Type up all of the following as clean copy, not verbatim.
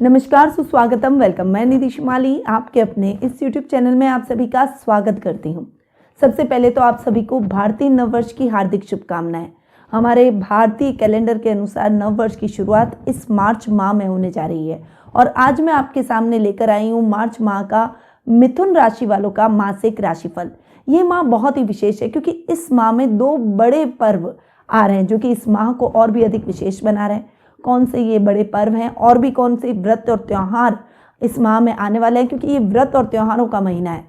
नमस्कार, सुस्वागतम, वेलकम। मैं निधि शिमाली आपके अपने इस YouTube चैनल में आप सभी का स्वागत करती हूँ। सबसे पहले तो आप सभी को भारतीय नववर्ष की हार्दिक शुभकामनाएं। हमारे भारतीय कैलेंडर के अनुसार नववर्ष की शुरुआत इस मार्च माह में होने जा रही है और आज मैं आपके सामने लेकर आई हूँ मार्च माह का मिथुन राशि वालों का मासिक राशिफल। ये माह बहुत ही विशेष है क्योंकि इस माह में दो बड़े पर्व आ रहे हैं जो कि इस माह को और भी अधिक विशेष बना रहे हैं। कौन से ये बड़े पर्व हैं और भी कौन से व्रत और त्यौहार इस माह में आने वाले हैं, क्योंकि ये व्रत और त्योहारों का महीना है,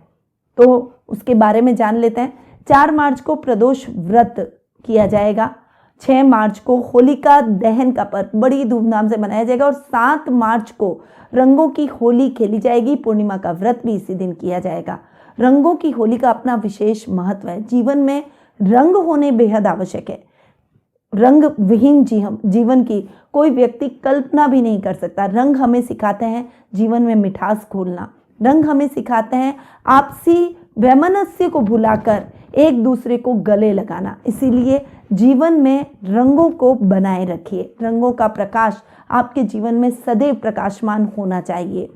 तो उसके बारे में जान लेते हैं। 4 मार्च को प्रदोष व्रत किया जाएगा। 6 मार्च को होलिका दहन का पर्व बड़ी धूमधाम से मनाया जाएगा और 7 मार्च को रंगों की होली खेली जाएगी। पूर्णिमा का व्रत भी इसी दिन किया जाएगा। रंगों की होली का अपना विशेष महत्व है। जीवन में रंग होने बेहद आवश्यक है। रंग विहीन जीवन की कोई व्यक्ति कल्पना भी नहीं कर सकता। रंग हमें सिखाते हैं जीवन में मिठास घोलना। रंग हमें सिखाते हैं आपसी वैमनस्य को भुलाकर एक दूसरे को गले लगाना। इसीलिए जीवन में रंगों को बनाए रखिए। रंगों का प्रकाश आपके जीवन में सदैव प्रकाशमान होना चाहिए।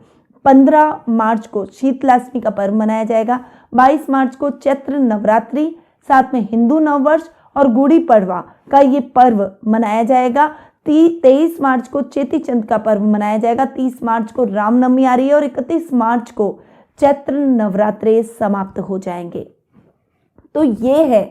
15 मार्च को शीतलाष्टमी का पर्व मनाया जाएगा। 22 मार्च को चैत्र नवरात्रि, साथ में हिंदू नववर्ष और गुड़ी पड़वा का ये पर्व मनाया जाएगा। 23 मार्च को चेती चंद का पर्व मनाया जाएगा। 30 मार्च को रामनवमी आ रही है और 31 मार्च को चैत्र नवरात्रे समाप्त हो जाएंगे। तो ये है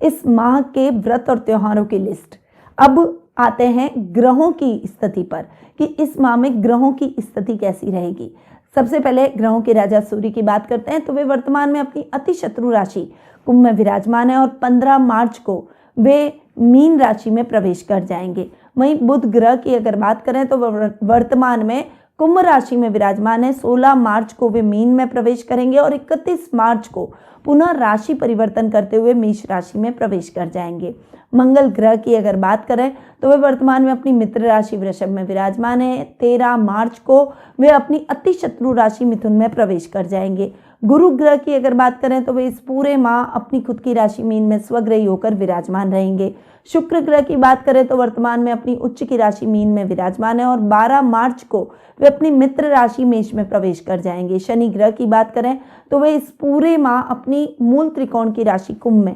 इस माह के व्रत और त्योहारों की लिस्ट। अब आते हैं ग्रहों की स्थिति पर कि इस माह में ग्रहों की स्थिति कैसी रहेगी। सबसे पहले ग्रहों के राजा सूर्य की बात करते हैं तो वे वर्तमान में अपनी अति शत्रु राशि कुंभ में विराजमान है और 15 मार्च को वे मीन राशि में प्रवेश कर जाएंगे। वहीं बुध ग्रह की अगर बात करें तो वर्तमान में कुंभ राशि में विराजमान है। 16 मार्च को वे मीन में प्रवेश करेंगे और 31 मार्च को पुनः राशि परिवर्तन करते हुए मेष राशि में प्रवेश कर जाएंगे। मंगल ग्रह की अगर बात करें तो वे वर्तमान में अपनी मित्र राशि वृषभ में विराजमान है। 13 मार्च को वे अपनी अति शत्रु राशि मिथुन में प्रवेश कर जाएंगे। गुरु ग्रह की अगर बात करें तो वे इस पूरे माह अपनी खुद की राशि मीन में स्वग्रही होकर विराजमान रहेंगे। शुक्र ग्रह की बात करें तो वर्तमान में अपनी उच्च की राशि मीन में विराजमान है और 12 मार्च को वे अपनी मित्र राशि मेष में प्रवेश कर जाएंगे। शनि ग्रह की बात करें तो वे इस पूरे माह अपनी मूल त्रिकोण की राशि कुंभ में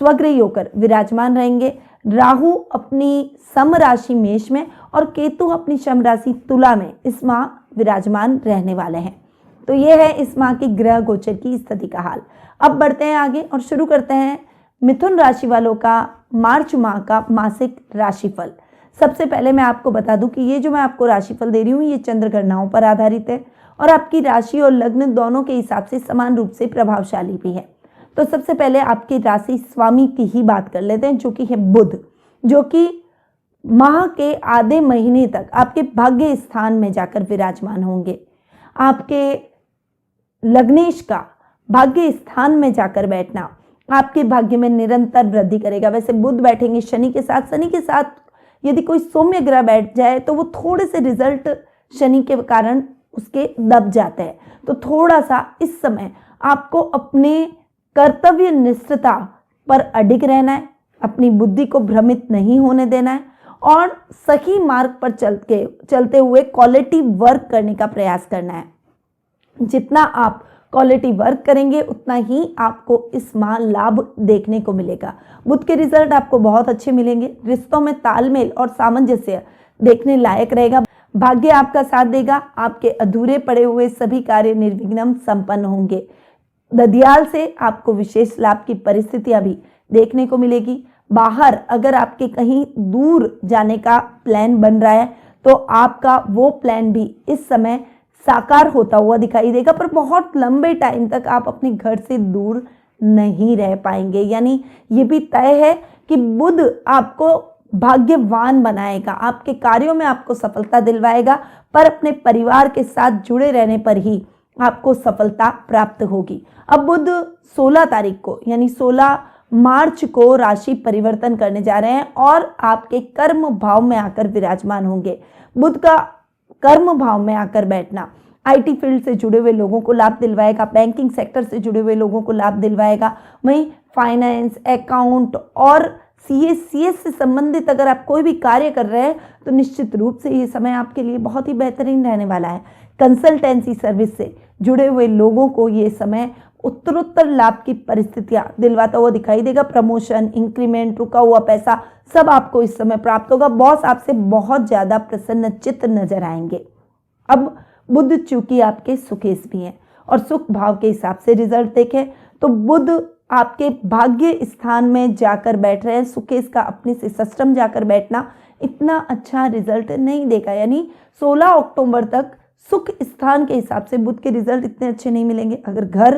स्वग्रही होकर विराजमान रहेंगे। राहु अपनी सम राशि मेष में और केतु अपनी शम राशि तुला में इस माह विराजमान रहने वाले हैं। तो ये है इस माह की ग्रह गोचर की स्थिति का हाल। अब बढ़ते हैं आगे और शुरू करते हैं मिथुन राशि वालों का मार्च माह का मासिक राशिफल। सबसे पहले मैं आपको बता दूं कि ये जो मैं आपको राशिफल दे रही हूँ ये चंद्र गणनाओं पर आधारित है और आपकी राशि और लग्न दोनों के हिसाब से समान रूप से प्रभावशाली भी है। तो सबसे पहले आपकी राशि स्वामी की ही बात कर लेते हैं जो कि है बुध, जो कि माह के आधे महीने तक आपके भाग्य स्थान में जाकर विराजमान होंगे। आपके लग्नेश का भाग्य स्थान में जाकर बैठना आपके भाग्य में निरंतर वृद्धि करेगा। वैसे बुध बैठेंगे शनि के साथ यदि कोई सौम्य ग्रह बैठ जाए तो वो थोड़े से रिजल्ट शनि के कारण उसके दब जाते हैं। तो थोड़ा सा इस समय आपको अपने कर्तव्य निष्ठता पर अडिग रहना है, अपनी बुद्धि को भ्रमित नहीं होने देना है और सही मार्ग पर चलते हुए क्वालिटी वर्क करने का प्रयास करना है। जितना आप क्वालिटी वर्क करेंगे उतना ही आपको इस माह लाभ देखने को मिलेगा। बुध के रिजल्ट आपको बहुत अच्छे मिलेंगे। रिश्तों में तालमेल और सामंजस्य देखने लायक रहेगा। भाग्य आपका साथ देगा। आपके अधूरे पड़े हुए सभी कार्य निर्विघ्न संपन्न होंगे। ददियाल से आपको विशेष लाभ की परिस्थितियां भी देखने को मिलेगी। बाहर अगर आपके कहीं दूर जाने का प्लान बन रहा है तो आपका वो प्लान भी इस समय साकार होता हुआ दिखाई देगा, पर बहुत लंबे टाइम तक आप अपने घर से दूर नहीं रह पाएंगे। यानी ये भी तय है कि बुध आपको भाग्यवान बनाएगा, आपके कार्यों में आपको सफलता दिलवाएगा, पर अपने परिवार के साथ जुड़े रहने पर ही आपको सफलता प्राप्त होगी। अब बुध 16 तारीख को यानी 16 मार्च को राशि परिवर्तन करने जा रहे हैं और आपके कर्म भाव में आकर विराजमान होंगे। बुध का कर्म भाव में आकर बैठना आईटी फील्ड से जुड़े हुए लोगों को लाभ दिलवाएगा, बैंकिंग सेक्टर से जुड़े हुए लोगों को लाभ दिलवाएगा। वहीं फाइनेंस, अकाउंट और सीए सीएस से संबंधित अगर आप कोई भी कार्य कर रहे हैं तो निश्चित रूप से ये समय आपके लिए बहुत ही बेहतरीन रहने वाला है। कंसल्टेंसी सर्विस से जुड़े हुए लोगों को ये समय उत्तरोत्तर लाभ की परिस्थितियां दिलवाता हुआ दिखाई देगा। प्रमोशन, इंक्रीमेंट, रुका हुआ पैसा सब आपको इस समय प्राप्त होगा। बॉस आपसे बहुत ज़्यादा प्रसन्नचित्त नजर आएंगे। अब बुध चूंकि आपके सुकेश भी हैं और सुख भाव के हिसाब से रिजल्ट देखें तो बुध आपके भाग्य स्थान में जाकर बैठ रहे हैं। सुकेश का अपने से षष्टम जाकर बैठना इतना अच्छा रिजल्ट नहीं देगा, यानी 16 अक्टूबर तक सुख स्थान के हिसाब से बुध के रिजल्ट इतने अच्छे नहीं मिलेंगे। अगर घर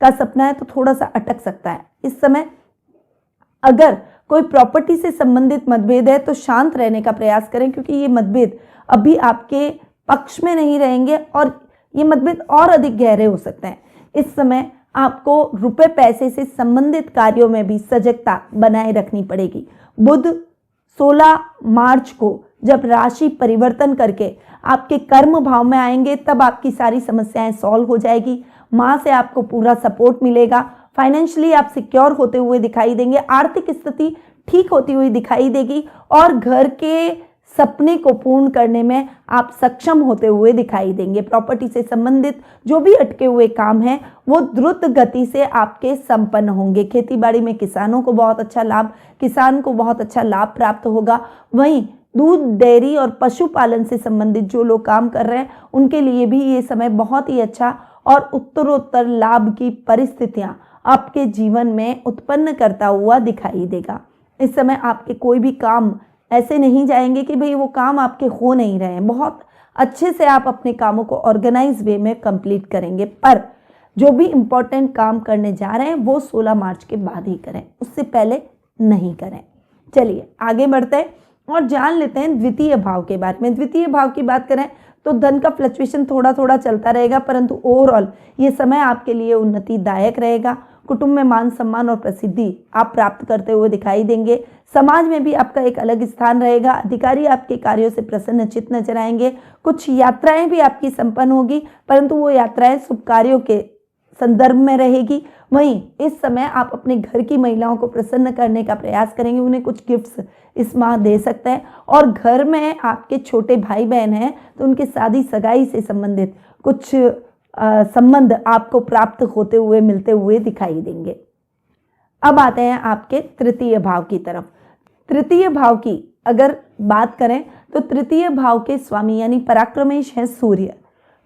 का सपना है तो थोड़ा सा अटक सकता है इस समय। अगर कोई प्रॉपर्टी से संबंधित मतभेद है तो शांत रहने का प्रयास करें, क्योंकि ये मतभेद अभी आपके पक्ष में नहीं रहेंगे और ये मतभेद और अधिक गहरे हो सकते हैं। इस समय आपको रुपए पैसे से संबंधित कार्यों में भी सजगता बनाए रखनी पड़ेगी। बुध 16 मार्च को जब राशि परिवर्तन करके आपके कर्म भाव में आएंगे तब आपकी सारी समस्याएं सॉल्व हो जाएगी। माँ से आपको पूरा सपोर्ट मिलेगा। फाइनेंशियली आप सिक्योर होते हुए दिखाई देंगे। आर्थिक स्थिति ठीक होती हुई दिखाई देगी और घर के सपने को पूर्ण करने में आप सक्षम होते हुए दिखाई देंगे। प्रॉपर्टी से संबंधित जो भी अटके हुए काम हैं वो द्रुत गति से आपके संपन्न होंगे। खेतीबाड़ी में किसानों को बहुत अच्छा लाभ प्राप्त होगा। वहीं दूध, डेयरी और पशुपालन से संबंधित जो लोग काम कर रहे हैं उनके लिए भी ये समय बहुत ही अच्छा और उत्तरोत्तर लाभ की परिस्थितियां आपके जीवन में उत्पन्न करता हुआ दिखाई देगा। इस समय आपके कोई भी काम ऐसे नहीं जाएंगे कि भाई वो काम आपके हो नहीं रहे हैं। बहुत अच्छे से आप अपने कामों को ऑर्गेनाइज वे में कंप्लीट करेंगे, पर जो भी इम्पोर्टेंट काम करने जा रहे हैं वो 16 मार्च के बाद ही करें, उससे पहले नहीं करें। चलिए आगे बढ़ते हैं और जान लेते हैं द्वितीय भाव के बारे में। द्वितीय भाव की बात करें तो धन का फ्लक्चुएशन थोड़ा थोड़ा चलता रहेगा, परंतु ओवरऑल ये समय आपके लिए उन्नतिदायक रहेगा। कुटुंब में मान सम्मान और प्रसिद्धि आप प्राप्त करते हुए दिखाई देंगे। समाज में भी आपका एक अलग स्थान रहेगा। अधिकारी आपके कार्यों से प्रसन्नचित्त नजर आएंगे। कुछ यात्राएं भी आपकी संपन्न होगी, परंतु वो यात्राएं शुभ कार्यों के संदर्भ में रहेगी। वहीं इस समय आप अपने घर की महिलाओं को प्रसन्न करने का प्रयास करेंगे। उन्हें कुछ गिफ्ट्स इस माह दे सकते हैं और घर में आपके छोटे भाई बहन हैं तो उनके शादी सगाई से संबंधित कुछ संबंध आपको प्राप्त होते हुए मिलते हुए दिखाई देंगे। अब आते हैं आपके तृतीय भाव की तरफ। तृतीय भाव की अगर बात करें तो तृतीय भाव के स्वामी यानी पराक्रमेश हैं सूर्य,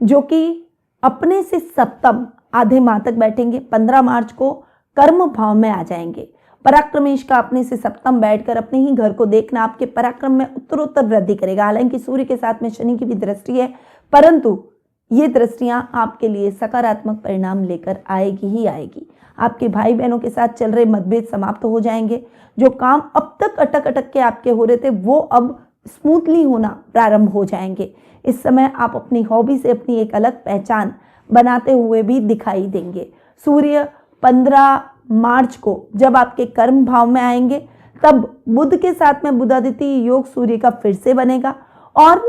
जो कि अपने से सप्तम आधे माह तक बैठेंगे। 15 मार्च को कर्म भाव में आ जाएंगे। पराक्रमेश का अपने से सप्तम बैठकर अपने ही घर को देखना आपके पराक्रम में उत्तरोत्तर वृद्धि करेगा। हालांकि सूर्य के साथ में शनि की भी दृष्टि है, परंतु ये दृष्टियां आपके लिए सकारात्मक परिणाम लेकर आएगी ही आएगी। आपके भाई बहनों के साथ चल रहे मतभेद समाप्त हो जाएंगे। जो काम अब तक अटक अटक के आपके हो रहे थे वो अब स्मूथली होना प्रारंभ हो जाएंगे। इस समय आप अपनी हॉबी से अपनी एक अलग पहचान बनाते हुए भी दिखाई देंगे। सूर्य 15 मार्च को जब आपके कर्म भाव में आएंगे तब बुध के साथ में बुधादित्य योग सूर्य का फिर से बनेगा और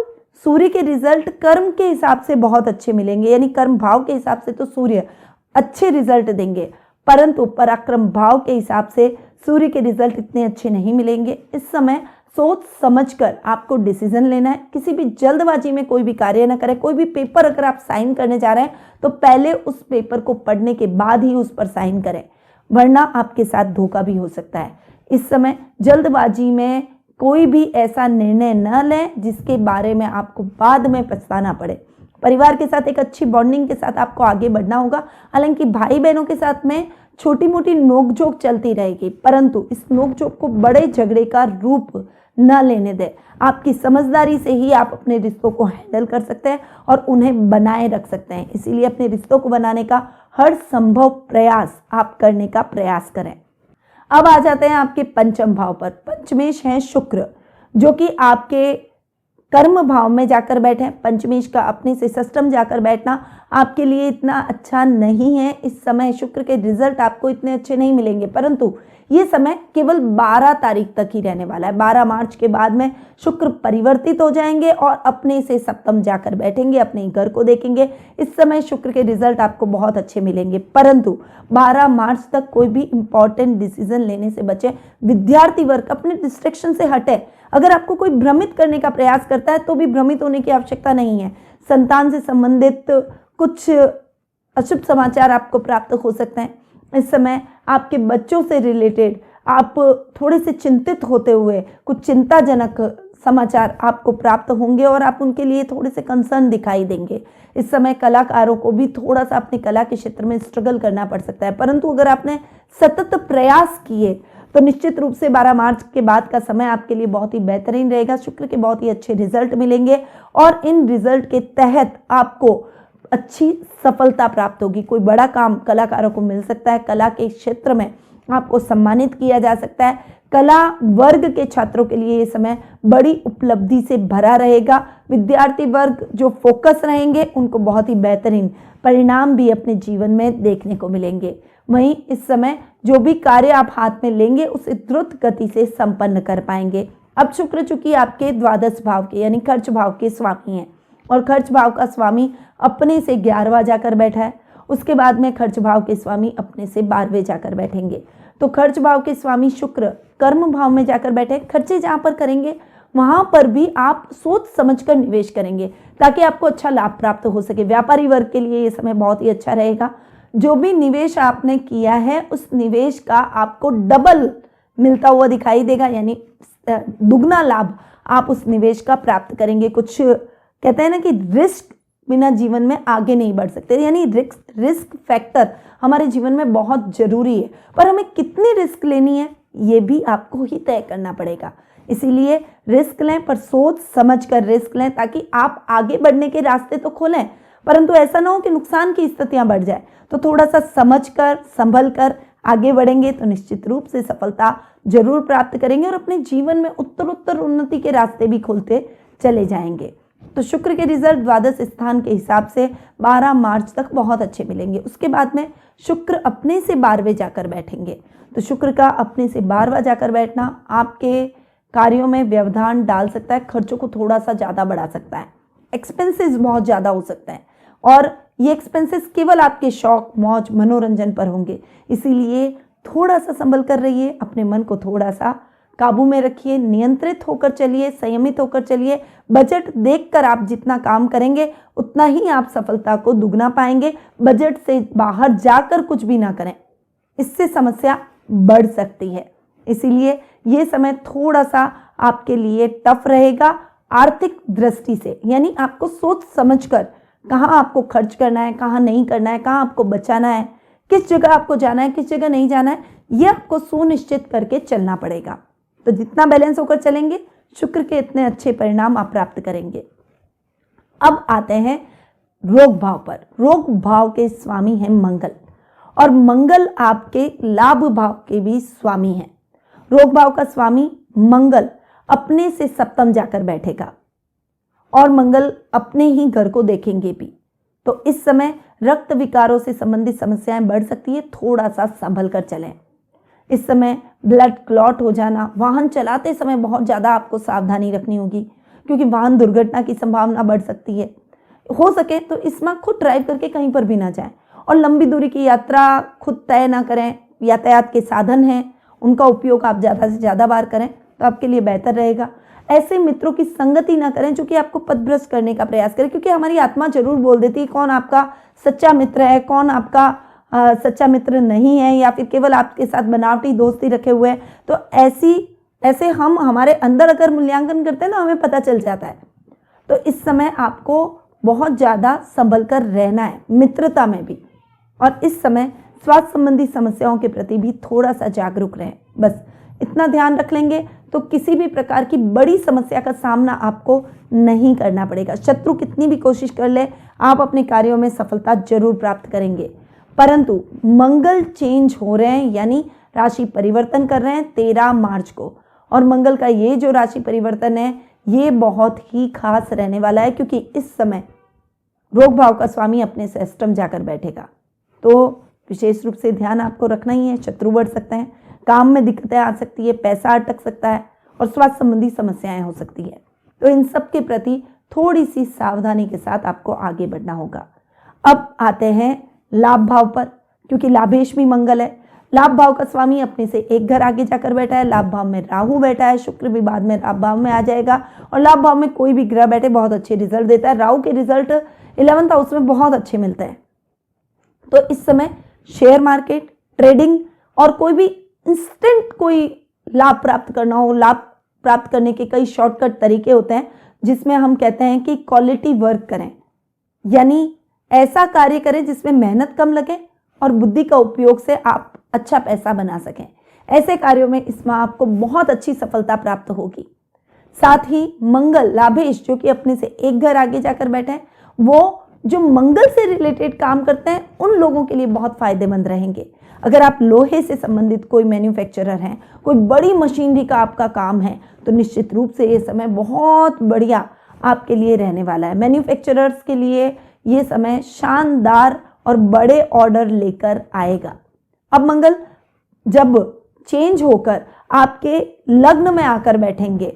सूर्य के रिजल्ट कर्म के हिसाब से बहुत अच्छे मिलेंगे। यानी कर्म भाव के हिसाब से तो सूर्य अच्छे रिजल्ट देंगे, परंतु पराक्रम भाव के हिसाब से सूर्य के रिजल्ट इतने अच्छे नहीं मिलेंगे। इस समय सोच समझकर आपको डिसीजन लेना है। किसी भी जल्दबाजी में कोई भी कार्य न करें। कोई भी पेपर अगर आप साइन करने जा रहे हैं तो पहले उस पेपर को पढ़ने के बाद ही उस पर साइन करें, वरना आपके साथ धोखा भी हो सकता है। इस समय जल्दबाजी में कोई भी ऐसा निर्णय न लें जिसके बारे में आपको बाद में पछताना पड़े। परिवार के साथ एक अच्छी बॉन्डिंग के साथ आपको आगे बढ़ना होगा। हालांकि भाई बहनों के साथ में छोटी मोटी नोकझोंक चलती रहेगी, परंतु इस नोकझोंक को बड़े झगड़े का रूप न लेने दें। आपकी समझदारी से ही आप अपने रिश्तों को हैंडल कर सकते हैं और उन्हें बनाए रख सकते हैं। इसीलिए अपने रिश्तों को बनाने का हर संभव प्रयास आप करने का प्रयास करें। अब आ जाते हैं आपके पंचम भाव पर। पंचमेश हैं शुक्र, जो कि आपके कर्म भाव में जाकर बैठे हैं। पंचमेश का अपने से षष्टम जाकर बैठना आपके लिए इतना अच्छा नहीं है। इस समय शुक्र के रिजल्ट आपको इतने अच्छे नहीं मिलेंगे, परंतु ये समय केवल 12 तारीख तक ही रहने वाला है। 12 मार्च के बाद में शुक्र परिवर्तित हो जाएंगे और अपने से सप्तम जाकर बैठेंगे, अपने घर को देखेंगे। इस समय शुक्र के रिजल्ट आपको बहुत अच्छे मिलेंगे, परंतु 12 मार्च तक कोई भी इंपॉर्टेंट डिसीजन लेने से बचे। विद्यार्थी वर्ग अपने डिस्ट्रैक्शन से हटे। अगर आपको कोई भ्रमित करने का प्रयास करता है तो भी भ्रमित होने की आवश्यकता नहीं है। संतान से संबंधित कुछ अशुभ समाचार आपको प्राप्त हो सकते हैं। इस समय आपके बच्चों से रिलेटेड आप थोड़े से चिंतित होते हुए कुछ चिंताजनक समाचार आपको प्राप्त होंगे और आप उनके लिए थोड़े से कंसर्न दिखाई देंगे। इस समय कलाकारों को भी थोड़ा सा अपनी कला के क्षेत्र में स्ट्रगल करना पड़ सकता है, परंतु अगर आपने सतत प्रयास किए तो निश्चित रूप से 12 मार्च के बाद का समय आपके लिए बहुत ही बेहतरीन रहेगा। शुक्र के बहुत ही अच्छे रिजल्ट मिलेंगे और इन रिजल्ट के तहत आपको अच्छी सफलता प्राप्त होगी। कोई बड़ा काम कलाकारों को मिल सकता है, कला के क्षेत्र में आपको सम्मानित किया जा सकता है। कला वर्ग के छात्रों के लिए ये समय बड़ी उपलब्धि से भरा रहेगा। विद्यार्थी वर्ग जो फोकस रहेंगे उनको बहुत ही बेहतरीन परिणाम भी अपने जीवन में देखने को मिलेंगे। वहीं इस समय जो भी कार्य आप हाथ में लेंगे उसे द्रुत गति से संपन्न कर पाएंगे। अब शुक्र चूंकि आपके द्वादश भाव के यानी खर्च भाव के स्वामी हैं और खर्च भाव का स्वामी अपने से 11वां जाकर बैठा है, उसके बाद में खर्च भाव के स्वामी अपने से 12वें जाकर बैठेंगे। तो खर्च भाव के स्वामी शुक्र कर्म भाव में जाकर बैठे। खर्चे जहाँ पर करेंगे वहाँ पर भी आप सोच समझकर निवेश करेंगे ताकि आपको अच्छा लाभ प्राप्त हो सके। व्यापारी वर्ग के लिए ये समय बहुत ही अच्छा रहेगा। जो भी निवेश आपने किया है उस निवेश का आपको डबल मिलता हुआ दिखाई देगा, यानी दुगना लाभ आप उस निवेश का प्राप्त करेंगे। कुछ कहते हैं ना कि रिस्क बिना जीवन में आगे नहीं बढ़ सकते, यानी रिस्क फैक्टर हमारे जीवन में बहुत जरूरी है, पर हमें कितनी रिस्क लेनी है ये भी आपको ही तय करना पड़ेगा। इसीलिए रिस्क लें, पर सोच समझ कर रिस्क लें ताकि आप आगे बढ़ने के रास्ते तो खोलें, परंतु ऐसा ना हो कि नुकसान की स्थितियां बढ़ जाए। तो थोड़ा सा समझ कर संभल कर आगे बढ़ेंगे तो निश्चित रूप से सफलता जरूर प्राप्त करेंगे और अपने जीवन में उत्तरोत्तर उन्नति के रास्ते भी खोलते चले जाएंगे। तो शुक्र के रिजल्ट द्वादश स्थान के हिसाब से 12 मार्च तक बहुत अच्छे मिलेंगे। उसके बाद में शुक्र अपने से 12वें जाकर बैठेंगे। तो शुक्र का अपने से 12वां जाकर बैठना आपके कार्यों में व्यवधान डाल सकता है, खर्चों को थोड़ा सा ज़्यादा बढ़ा सकता है, एक्सपेंसेस बहुत ज़्यादा हो सकते हैं और ये एक्सपेंसेस केवल आपके शौक मौज मनोरंजन पर होंगे। इसीलिए थोड़ा सा संभल कर रहिए, अपने मन को थोड़ा सा काबू में रखिए, नियंत्रित होकर चलिए, संयमित होकर चलिए। बजट देखकर आप जितना काम करेंगे उतना ही आप सफलता को दुगना पाएंगे। बजट से बाहर जाकर कुछ भी ना करें, इससे समस्या बढ़ सकती है। इसीलिए ये समय थोड़ा सा आपके लिए टफ रहेगा आर्थिक दृष्टि से, यानी आपको सोच समझकर कहाँ आपको खर्च करना है, कहाँ नहीं करना है, कहाँ आपको बचाना है, किस जगह आपको जाना है, किस जगह नहीं जाना है, ये आपको सुनिश्चित करके चलना पड़ेगा। तो जितना बैलेंस होकर चलेंगे शुक्र के इतने अच्छे परिणाम आप प्राप्त करेंगे। अब आते हैं रोग भाव पर। रोग भाव के स्वामी हैं मंगल और मंगल आपके लाभ भाव के भी स्वामी हैं। रोग भाव का स्वामी मंगल अपने से सप्तम जाकर बैठेगा और मंगल अपने ही घर को देखेंगे भी। तो इस समय रक्त विकारों से संबंधित समस्याएं बढ़ सकती है, थोड़ा सा संभल कर चलें। इस समय ब्लड क्लॉट हो जाना, वाहन चलाते समय बहुत ज़्यादा आपको सावधानी रखनी होगी क्योंकि वाहन दुर्घटना की संभावना बढ़ सकती है। हो सके तो इसमें खुद ड्राइव करके कहीं पर भी ना जाएं और लंबी दूरी की यात्रा खुद तय ना करें। यातायात के साधन हैं उनका उपयोग आप ज़्यादा से ज़्यादा बार करें तो आपके लिए बेहतर रहेगा। ऐसे मित्रों की संगति ना करें जो कि आपको पथभ्रष्ट करने का प्रयास करें, क्योंकि हमारी आत्मा जरूर बोल देती है कौन आपका सच्चा मित्र है, कौन आपका सच्चा मित्र नहीं है, या फिर केवल आपके साथ बनावटी दोस्ती रखे हुए हैं। तो ऐसे हम हमारे अंदर अगर मूल्यांकन करते हैं ना हमें पता चल जाता है। तो इस समय आपको बहुत ज़्यादा संभल कर रहना है मित्रता में भी, और इस समय स्वास्थ्य संबंधी समस्याओं के प्रति भी थोड़ा सा जागरूक रहें। बस इतना ध्यान रख लेंगे तो किसी भी प्रकार की बड़ी समस्या का सामना आपको नहीं करना पड़ेगा। शत्रु कितनी भी कोशिश कर ले आप अपने कार्यों में सफलता जरूर प्राप्त करेंगे। परंतु मंगल चेंज हो रहे हैं, यानी राशि परिवर्तन कर रहे हैं 13 मार्च को, और मंगल का ये जो राशि परिवर्तन है ये बहुत ही खास रहने वाला है क्योंकि इस समय रोग भाव का स्वामी अपने से अष्टम जाकर बैठेगा। तो विशेष रूप से ध्यान आपको रखना ही है, शत्रु बढ़ सकते हैं, काम में दिक्कतें आ सकती है, पैसा अटक सकता है और स्वास्थ्य संबंधी समस्याएं हो सकती है। तो इन सब के प्रति थोड़ी सी सावधानी के साथ आपको आगे बढ़ना होगा। अब आते हैं लाभ भाव पर, क्योंकि लाभेश भी मंगल है। लाभ भाव का स्वामी अपने से एक घर आगे जाकर बैठा है। लाभ भाव में राहु बैठा है, शुक्र भी बाद में लाभ भाव में आ जाएगा और लाभ भाव में कोई भी ग्रह बैठे बहुत अच्छे रिजल्ट देता है। राहु के रिजल्ट 11th हाउस में बहुत अच्छे मिलते हैं। तो इस समय शेयर मार्केट, ट्रेडिंग और कोई भी इंस्टेंट कोई लाभ प्राप्त करना हो, लाभ प्राप्त करने के कई शॉर्टकट तरीके होते हैं जिसमें हम कहते हैं कि क्वालिटी वर्क करें, यानी ऐसा कार्य करें जिसमें मेहनत कम लगे और बुद्धि का उपयोग से आप अच्छा पैसा बना सकें। ऐसे कार्यों में इस माह आपको बहुत अच्छी सफलता प्राप्त होगी। साथ ही मंगल लाभेश जो कि अपने से एक घर आगे जाकर बैठे हैं, वो जो मंगल से रिलेटेड काम करते हैं उन लोगों के लिए बहुत फायदेमंद रहेंगे। अगर आप लोहे से संबंधित कोई मैन्युफैक्चरर हैं, कोई बड़ी मशीनरी का आपका काम है, तो निश्चित रूप से ये समय बहुत बढ़िया आपके लिए रहने वाला है। मैन्युफैक्चरर्स के लिए ये समय शानदार और बड़े ऑर्डर लेकर आएगा। अब मंगल जब चेंज होकर आपके लग्न में आकर बैठेंगे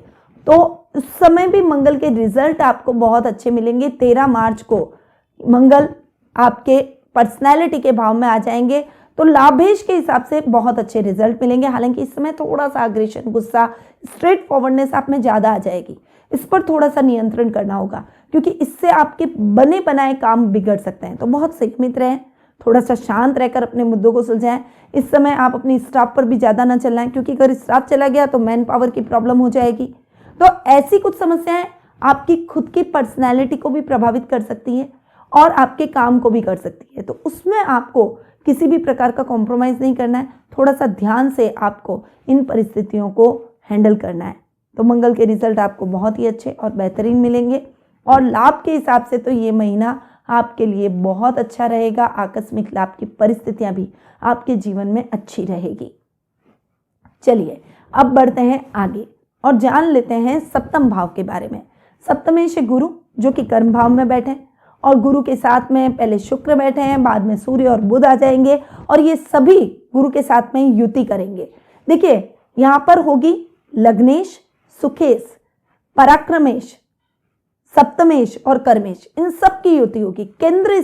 तो उस समय भी मंगल के रिजल्ट आपको बहुत अच्छे मिलेंगे। 13 मार्च को मंगल आपके पर्सनैलिटी के भाव में आ जाएंगे तो लाभेश के हिसाब से बहुत अच्छे रिजल्ट मिलेंगे। हालांकि इस समय थोड़ा सा अग्रेशन, गुस्सा, स्ट्रेट फॉरवर्डनेस आप में ज़्यादा आ जाएगी। इस पर थोड़ा सा नियंत्रण करना होगा क्योंकि इससे आपके बने बनाए काम बिगड़ सकते हैं। तो बहुत संयमित रहें, थोड़ा सा शांत रहकर अपने मुद्दों को सुलझाएं। इस समय आप अपनी स्टाफ पर भी ज़्यादा ना चलाएं क्योंकि अगर स्टाफ चला गया तो मैन पावर की प्रॉब्लम हो जाएगी। तो ऐसी कुछ समस्याएं आपकी खुद की पर्सनैलिटी को भी प्रभावित कर सकती है और आपके काम को भी कर सकती है। तो उसमें आपको किसी भी प्रकार का कॉम्प्रोमाइज़ नहीं करना है, थोड़ा सा ध्यान से आपको इन परिस्थितियों को हैंडल करना है। तो मंगल के रिजल्ट आपको बहुत ही अच्छे और बेहतरीन मिलेंगे और लाभ के हिसाब से तो ये महीना आपके लिए बहुत अच्छा रहेगा। आकस्मिक लाभ की परिस्थितियां भी आपके जीवन में अच्छी रहेगी। चलिए अब बढ़ते हैं आगे और जान लेते हैं सप्तम भाव के बारे में। सप्तमेश गुरु जो कि कर्म भाव में बैठे हैं और गुरु के साथ में पहले शुक्र बैठे हैं, बाद में सूर्य और बुध आ जाएंगे और ये सभी गुरु के साथ में युति करेंगे। देखिए यहाँ पर होगी लग्नेश, सुखेश, पराक्रमेश, सप्तमेश और कर्मेश, इन सब की युति होगी। केंद्र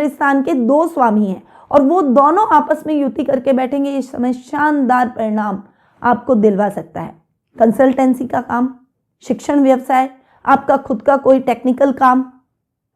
स्थान के 2 स्वामी हैं और वो दोनों आपस में युति करके बैठेंगे। इस समय शानदार परिणाम आपको दिलवा सकता है। कंसल्टेंसी का काम, शिक्षण व्यवसाय, आपका खुद का कोई टेक्निकल काम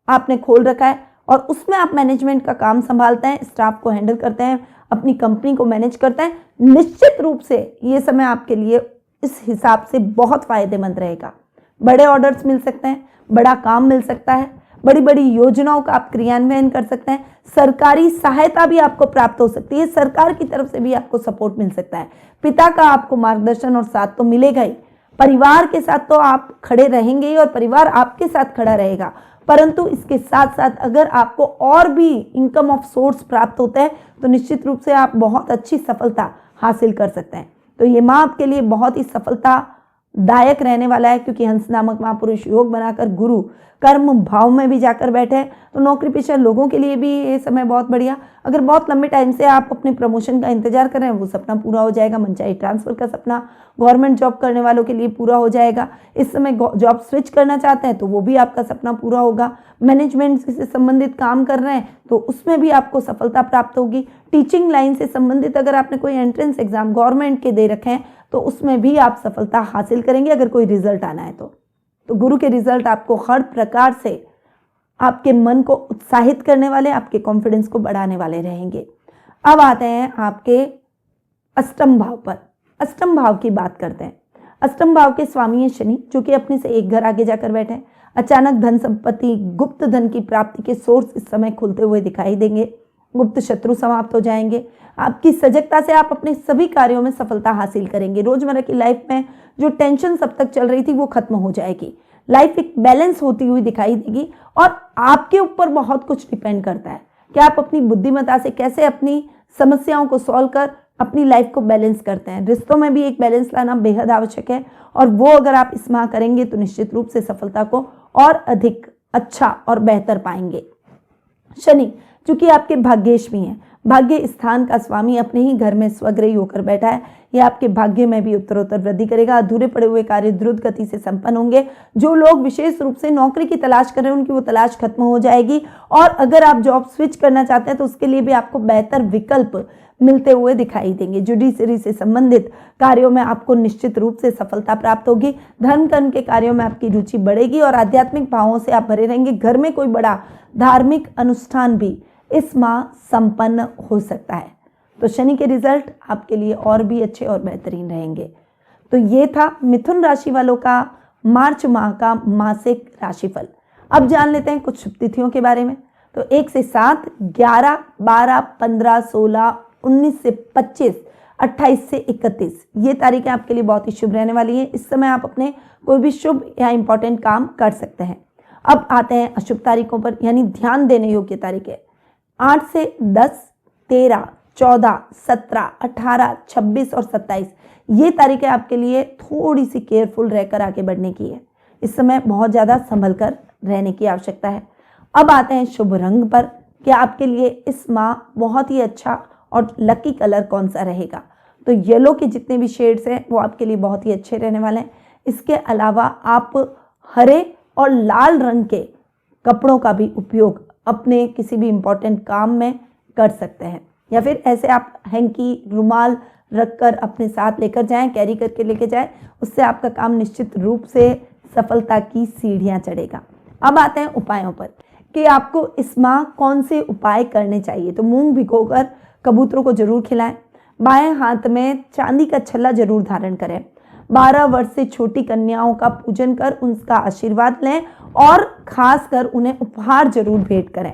आपने खोल रखा है और उसमें आप मैनेजमेंट का काम संभालते हैं, स्टाफ को हैंडल करते हैं, अपनी कंपनी को मैनेज करते हैं, निश्चित रूप से ये समय आपके लिए इस हिसाब से बहुत फायदेमंद रहेगा। बड़े ऑर्डर्स मिल सकते हैं, बड़ा काम मिल सकता है, बड़ी बड़ी योजनाओं का आप क्रियान्वयन कर सकते हैं, सरकारी सहायता भी आपको प्राप्त हो सकती है, सरकार की तरफ से भी आपको सपोर्ट मिल सकता है, पिता का आपको मार्गदर्शन और साथ तो मिलेगा ही, परिवार के साथ तो आप खड़े रहेंगे ही और परिवार आपके साथ खड़ा रहेगा। परंतु इसके साथ साथ अगर आपको और भी इनकम ऑफ सोर्स प्राप्त होता है तो निश्चित रूप से आप बहुत अच्छी सफलता हासिल कर सकते हैं। तो ये माह आपके लिए बहुत ही सफलतादायक रहने वाला है क्योंकि हंस नामक महापुरुष योग बनाकर गुरु कर्म भाव में भी जाकर बैठे हैं। तो नौकरी पेशा लोगों के लिए भी ये समय बहुत बढ़िया। अगर बहुत लंबे टाइम से आप अपने प्रमोशन का इंतजार कर रहे हैं वो सपना पूरा हो जाएगा। मनचाही ट्रांसफर का सपना गवर्नमेंट जॉब करने वालों के लिए पूरा हो जाएगा। इस समय जॉब स्विच करना चाहते हैं तो वो भी आपका सपना पूरा होगा। मैनेजमेंट से संबंधित काम कर रहे हैं तो उसमें भी आपको सफलता प्राप्त होगी। टीचिंग लाइन से संबंधित अगर आपने कोई एंट्रेंस एग्जाम गवर्नमेंट के दे रखे हैं तो उसमें भी आप सफलता हासिल करेंगे अगर कोई रिजल्ट आना है तो गुरु के रिजल्ट आपको हर प्रकार से आपके मन को उत्साहित करने वाले, आपके कॉन्फिडेंस को बढ़ाने वाले रहेंगे। अब आते हैं आपके अष्टम भाव पर। अष्टम भाव की बात करते हैं। अष्टम भाव के स्वामी है शनि जो कि अपने से एक घर आगे जाकर बैठे हैं। अचानक धन संपत्ति, गुप्त धन की प्राप्ति के सोर्स इस समय खुलते हुए दिखाई देंगे। गुप्त शत्रु समाप्त हो जाएंगे। आपकी सजगता से आप अपने सभी कार्यों में सफलता हासिल करेंगे। रोजमर्रा की लाइफ में जो टेंशन सब तक चल रही थी वो खत्म हो जाएगी। लाइफ एक बैलेंस होती हुई दिखाई देगी और आपके ऊपर बहुत कुछ डिपेंड करता है कि आप अपनी बुद्धिमत्ता से कैसे अपनी समस्याओं को सॉल्व कर अपनी लाइफ को बैलेंस करते हैं। रिश्तों में भी एक बैलेंस लाना बेहद आवश्यक है और वो अगर आप इस माह करेंगे तो निश्चित रूप से सफलता को और अधिक अच्छा और बेहतर पाएंगे। शनि चूंकि आपके भाग्येश भी हैं, भाग्य स्थान का स्वामी अपने ही घर में स्वग्रही होकर बैठा है। यह आपके भाग्य में भी उत्तरोत्तर वृद्धि करेगा। अधूरे पड़े हुए कार्य द्रुत गति से संपन्न होंगे। जो लोग विशेष रूप से नौकरी की तलाश कर रहे हैं उनकी वो तलाश खत्म हो जाएगी। और अगर आप जॉब स्विच करना चाहते हैं तो उसके लिए भी आपको बेहतर विकल्प मिलते हुए दिखाई देंगे। जुडिशरी से संबंधित कार्यों में आपको निश्चित रूप से सफलता प्राप्त होगी। धर्म कर्म के कार्यों में आपकी रुचि बढ़ेगी और आध्यात्मिक भावों से आप भरे रहेंगे। घर में कोई बड़ा धार्मिक अनुष्ठान भी इस माह संपन्न हो सकता है। तो शनि के रिजल्ट आपके लिए और भी अच्छे और बेहतरीन रहेंगे। तो ये था मिथुन राशि वालों का मार्च माह का मासिक राशिफल। अब जान लेते हैं कुछ शुभ तिथियों के बारे में। तो 1 से 7, 11, 12, 15, 16, 19 से 25, 28 से 31 ये तारीखें आपके लिए बहुत ही शुभ रहने वाली हैं। इस समय आप अपने कोई भी शुभ या इंपॉर्टेंट काम कर सकते हैं। अब आते हैं अशुभ तारीखों पर, यानी ध्यान देने योग्य तारीखें। 8 से 10, 13, 14, 17, 18, 26 और 27 ये तारीखें आपके लिए थोड़ी सी केयरफुल रहकर आगे बढ़ने की है। इस समय बहुत ज़्यादा संभल कर रहने की आवश्यकता है। अब आते हैं शुभ रंग पर कि आपके लिए इस माह बहुत ही अच्छा और लकी कलर कौन सा रहेगा। तो येलो के जितने भी शेड्स हैं वो आपके लिए बहुत ही अच्छे रहने वाले हैं। इसके अलावा आप हरे और लाल रंग के कपड़ों का भी उपयोग अपने किसी भी इम्पोर्टेंट काम में कर सकते हैं, या फिर ऐसे आप हैंकी रुमाल रखकर अपने साथ लेकर जाएं, कैरी करके लेके जाएं। उससे आपका काम निश्चित रूप से सफलता की सीढ़ियां चढ़ेगा। अब आते हैं उपायों पर कि आपको इस माह कौन से उपाय करने चाहिए। तो मूंग भिगोकर कबूतरों को जरूर खिलाएं। बाएं हाथ में चांदी का छल्ला जरूर धारण करें। 12 वर्ष से छोटी कन्याओं का पूजन कर उनका आशीर्वाद लें और खासकर उन्हें उपहार जरूर भेंट करें।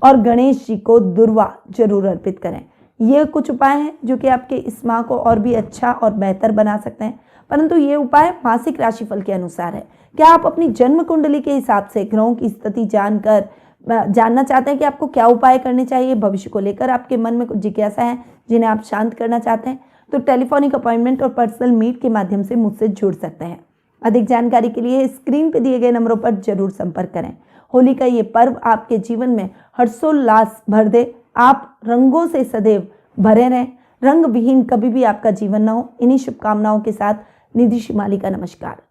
और गणेश जी को दुर्वा जरूर अर्पित करें। ये कुछ उपाय हैं जो कि आपके इस माह को और भी अच्छा और बेहतर बना सकते हैं, परंतु ये उपाय मासिक राशिफल के अनुसार है। क्या आप अपनी जन्म कुंडली के हिसाब से ग्रहों की स्थिति जानना चाहते हैं कि आपको क्या उपाय करने चाहिए? भविष्य को लेकर आपके मन में कुछ जिज्ञासा है जिन्हें आप शांत करना चाहते हैं, तो टेलीफोनिक अपॉइंटमेंट और पर्सनल मीट के माध्यम से मुझसे जुड़ सकते हैं। अधिक जानकारी के लिए स्क्रीन पर दिए गए नंबरों पर जरूर संपर्क करें। होली का ये पर्व आपके जीवन में हर्षोल्लास भर दे। आप रंगों से सदैव भरे रहें। रंग विहीन कभी भी आपका जीवन न हो। इन्हीं शुभकामनाओं के साथ निधि शिमाली का नमस्कार।